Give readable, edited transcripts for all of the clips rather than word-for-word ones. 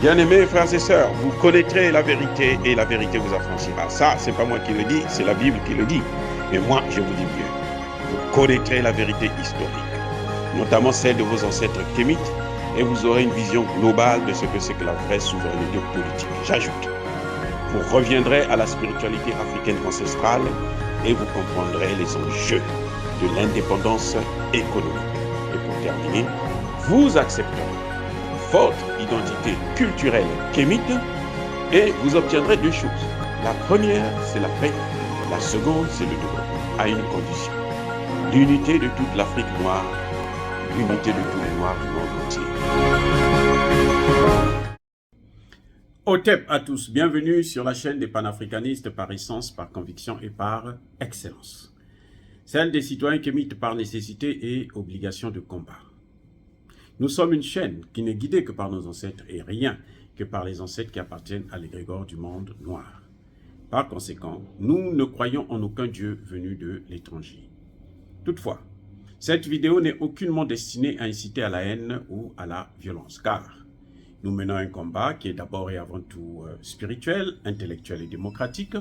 Bien-aimés frères et sœurs, vous connaîtrez la vérité et la vérité vous affranchira. Ça, c'est pas moi qui le dis, c'est la Bible qui le dit. Mais moi, je vous dis mieux. Vous connaîtrez la vérité historique, notamment celle de vos ancêtres kémites, et vous aurez une vision globale de ce que c'est que la vraie souveraineté politique. J'ajoute, vous reviendrez à la spiritualité africaine ancestrale et vous comprendrez les enjeux de l'indépendance économique. Et pour terminer, vous accepterez votre identité culturelle kémite et vous obtiendrez deux choses. La première, c'est la paix. La seconde, c'est le développement, à une condition. L'unité de toute l'Afrique noire, l'unité de tous les Noirs du monde entier. Otep à tous, bienvenue sur la chaîne des panafricanistes par essence, par conviction et par excellence. Celle des citoyens kémites par nécessité et obligation de combat. Nous sommes une chaîne qui n'est guidée que par nos ancêtres et rien que par les ancêtres qui appartiennent à l'égrégore du monde noir. Par conséquent, nous ne croyons en aucun Dieu venu de l'étranger. Toutefois, cette vidéo n'est aucunement destinée à inciter à la haine ou à la violence, car nous menons un combat qui est d'abord et avant tout spirituel, intellectuel et démocratique.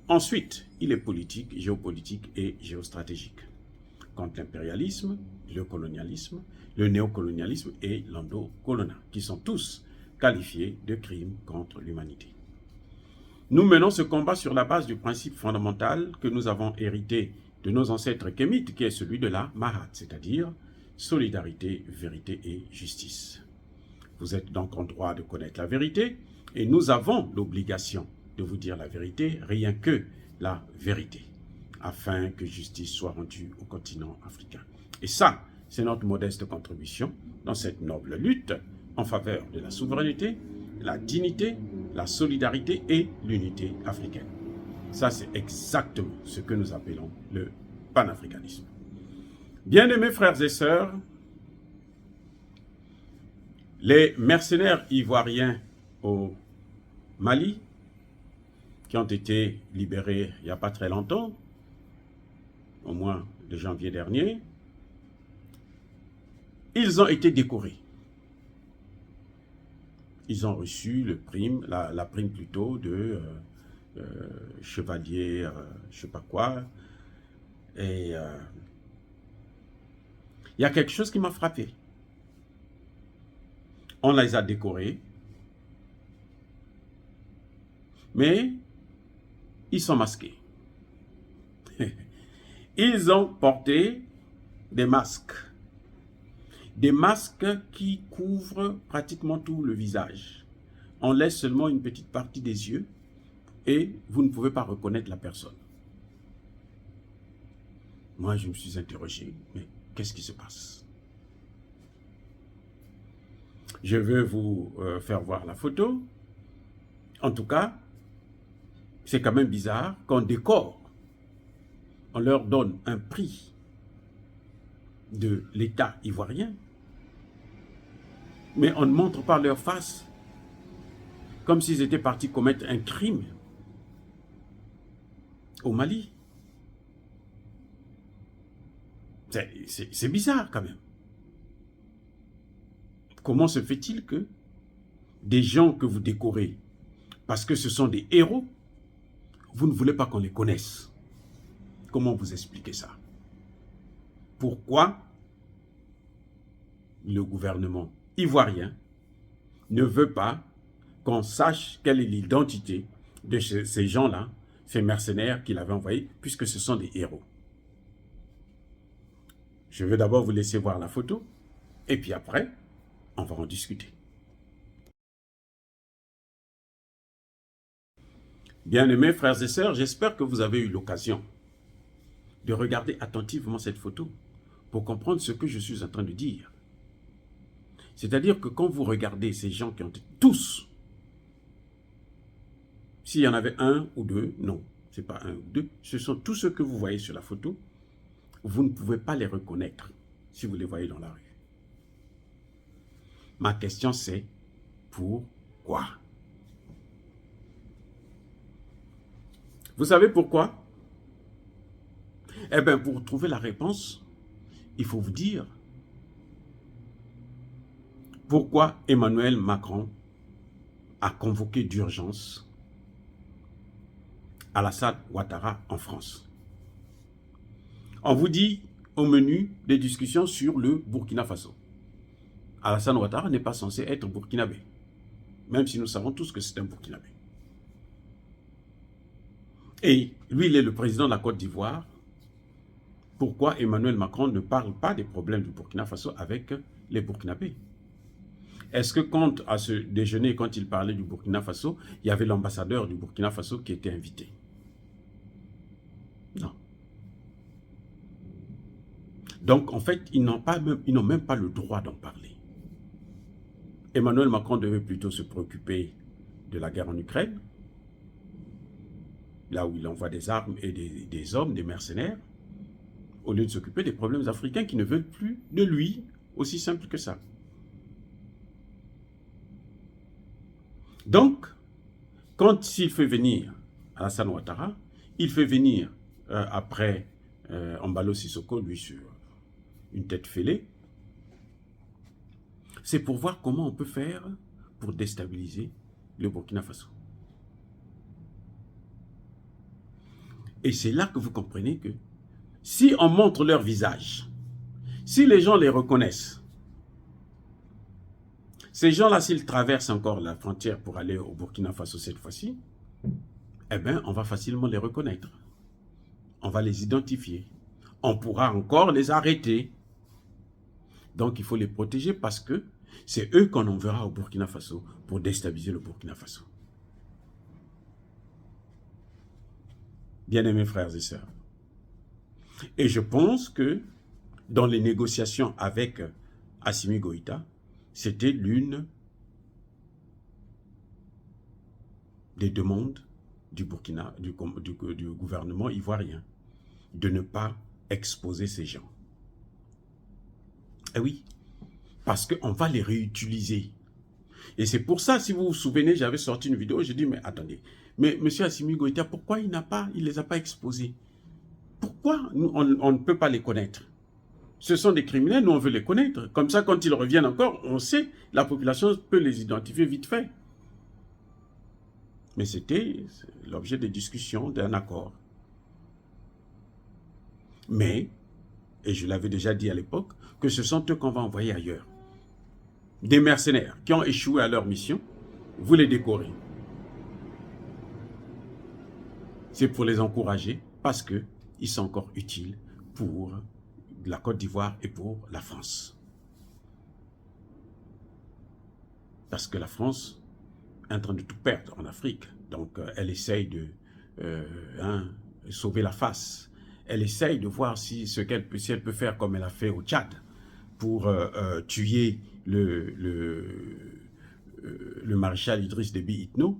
Ensuite, il est politique, géopolitique et géostratégique. Contre l'impérialisme, le colonialisme, le néocolonialisme et l'endocoloniat, qui sont tous qualifiés de crimes contre l'humanité. Nous menons ce combat sur la base du principe fondamental que nous avons hérité de nos ancêtres kémites, qui est celui de la Mahat, c'est-à-dire solidarité, vérité et justice. Vous êtes donc en droit de connaître la vérité, et nous avons l'obligation de vous dire la vérité, rien que la vérité, afin que justice soit rendue au continent africain. Et ça, c'est notre modeste contribution dans cette noble lutte en faveur de la souveraineté, la dignité, la solidarité et l'unité africaine. Ça, c'est exactement ce que nous appelons le panafricanisme. Bien-aimés frères et sœurs, les mercenaires ivoiriens au Mali, qui ont été libérés il n'y a pas très longtemps, au mois de janvier dernier, ils ont été décorés. Ils ont reçu le prime, la prime plutôt de chevalier, je ne sais pas quoi. Et il y a quelque chose qui m'a frappé. On les a décorés, mais ils sont masqués. Ils ont porté des masques. Des masques qui couvrent pratiquement tout le visage. On laisse seulement une petite partie des yeux et vous ne pouvez pas reconnaître la personne. Moi, je me suis interrogé, mais qu'est-ce qui se passe? Je vais vous faire voir la photo. En tout cas, c'est quand même bizarre qu'on décore. On leur donne un prix de l'État ivoirien, mais on ne montre pas leur face, comme s'ils étaient partis commettre un crime au Mali. C'est bizarre quand même. Comment se fait-il que des gens que vous décorez, parce que ce sont des héros, vous ne voulez pas qu'on les connaisse? Comment vous expliquez ça? Pourquoi le gouvernement ivoirien ne veut pas qu'on sache quelle est l'identité de ces gens-là, ces mercenaires qu'il avait envoyés, puisque ce sont des héros? Je vais d'abord vous laisser voir la photo, et puis après, on va en discuter. Bien-aimés frères et sœurs, j'espère que vous avez eu l'occasion de regarder attentivement cette photo pour comprendre ce que je suis en train de dire. C'est-à-dire que quand vous regardez ces gens qui ont été tous, s'il y en avait un ou deux, non, ce n'est pas un ou deux, ce sont tous ceux que vous voyez sur la photo, vous ne pouvez pas les reconnaître si vous les voyez dans la rue. Ma question c'est, pourquoi? Vous savez pourquoi? Eh bien, pour trouver la réponse, il faut vous dire pourquoi Emmanuel Macron a convoqué d'urgence Alassane Ouattara en France. On vous dit au menu des discussions sur le Burkina Faso. Alassane Ouattara n'est pas censé être burkinabé, même si nous savons tous que c'est un burkinabé. Et lui, il est le président de la Côte d'Ivoire. Pourquoi Emmanuel Macron ne parle pas des problèmes du Burkina Faso avec les burkinabés? Est-ce que quand à ce déjeuner, quand il parlait du Burkina Faso, il y avait l'ambassadeur du Burkina Faso qui était invité? Non. Donc, en fait, ils n'ont même pas le droit d'en parler. Emmanuel Macron devait plutôt se préoccuper de la guerre en Ukraine, là où il envoie des armes et des hommes, des mercenaires, au lieu de s'occuper des problèmes africains qui ne veulent plus de lui, aussi simple que ça. Donc, quand il fait venir Alassane Ouattara, il fait venir après Embalo Sissoko, lui, sur une tête fêlée. C'est pour voir comment on peut faire pour déstabiliser le Burkina Faso. Et c'est là que vous comprenez que si on montre leur visage, si les gens les reconnaissent, ces gens-là, s'ils traversent encore la frontière pour aller au Burkina Faso cette fois-ci, eh bien, on va facilement les reconnaître. On va les identifier. On pourra encore les arrêter. Donc, il faut les protéger parce que c'est eux qu'on enverra au Burkina Faso pour déstabiliser le Burkina Faso. Bien-aimés frères et sœurs. Et je pense que dans les négociations avec Assimi Goïta, c'était l'une des demandes du Burkina, du gouvernement ivoirien, de ne pas exposer ces gens. Eh oui, parce qu'on va les réutiliser. Et c'est pour ça, si vous vous souvenez, j'avais sorti une vidéo, j'ai dit, mais attendez, mais M. Assimi Goïta, pourquoi il ne les a pas exposés? Pourquoi on ne peut pas les connaître? Ce sont des criminels, nous on veut les connaître. Comme ça, quand ils reviennent encore, on sait, la population peut les identifier vite fait. Mais c'était l'objet de discussion, d'un accord. Mais, et je l'avais déjà dit à l'époque, que ce sont eux qu'on va envoyer ailleurs. Des mercenaires qui ont échoué à leur mission, vous les décorez. C'est pour les encourager parce qu'ils sont encore utiles pour la Côte d'Ivoire et pour la France. Parce que la France est en train de tout perdre en Afrique. Donc, elle essaye de sauver la face. Elle essaye de voir si elle peut faire comme elle a fait au Tchad pour tuer le maréchal Idriss Déby Itno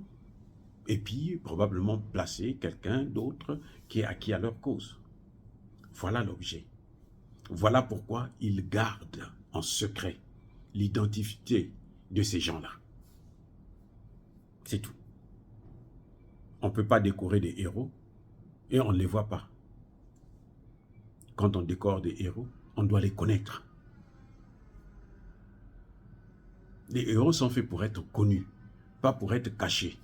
et puis probablement placer quelqu'un d'autre qui est acquis à leur cause. Voilà l'objet. Voilà pourquoi ils gardent en secret l'identité de ces gens-là. C'est tout. On ne peut pas décorer des héros et on ne les voit pas. Quand on décore des héros, on doit les connaître. Les héros sont faits pour être connus, pas pour être cachés.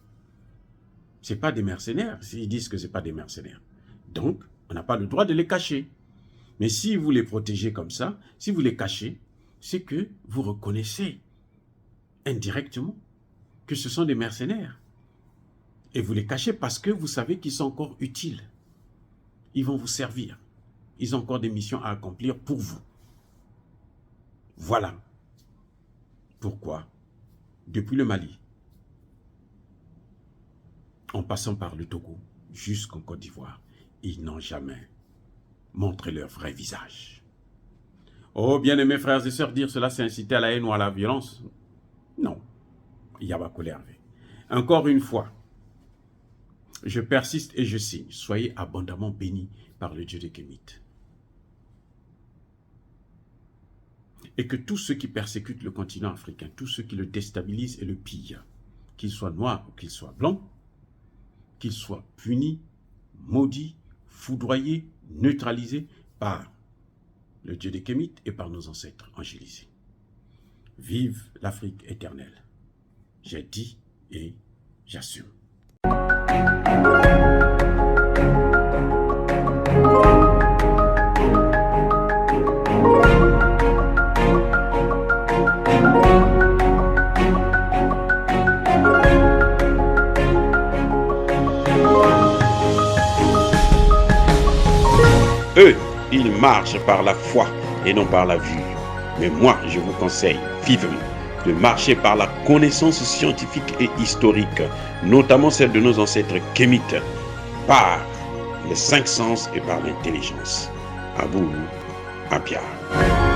Ce n'est pas des mercenaires, s'ils disent que ce n'est pas des mercenaires. Donc, on n'a pas le droit de les cacher. Mais si vous les protégez comme ça, si vous les cachez, c'est que vous reconnaissez indirectement que ce sont des mercenaires. Et vous les cachez parce que vous savez qu'ils sont encore utiles. Ils vont vous servir. Ils ont encore des missions à accomplir pour vous. Voilà pourquoi, depuis le Mali, en passant par le Togo jusqu'en Côte d'Ivoire, ils n'ont jamais montré leur vrai visage. Oh, bien-aimés frères et sœurs, dire cela, c'est inciter à la haine ou à la violence? Non. Yabakole Hervé. Encore une fois, je persiste et je signe. Soyez abondamment bénis par le Dieu des Kémites. Et que tous ceux qui persécutent le continent africain, tous ceux qui le déstabilisent et le pillent, qu'ils soient noirs ou qu'ils soient blancs, qu'ils soient punis, maudits, foudroyés, neutralisés par le Dieu des Kémites et par nos ancêtres angélisés. Vive l'Afrique éternelle. J'ai dit et j'assume. Eux, ils marchent par la foi et non par la vue. Mais moi, je vous conseille vivement de marcher par la connaissance scientifique et historique, notamment celle de nos ancêtres kémites, par les 5 sens et par l'intelligence. À vous, à Pierre.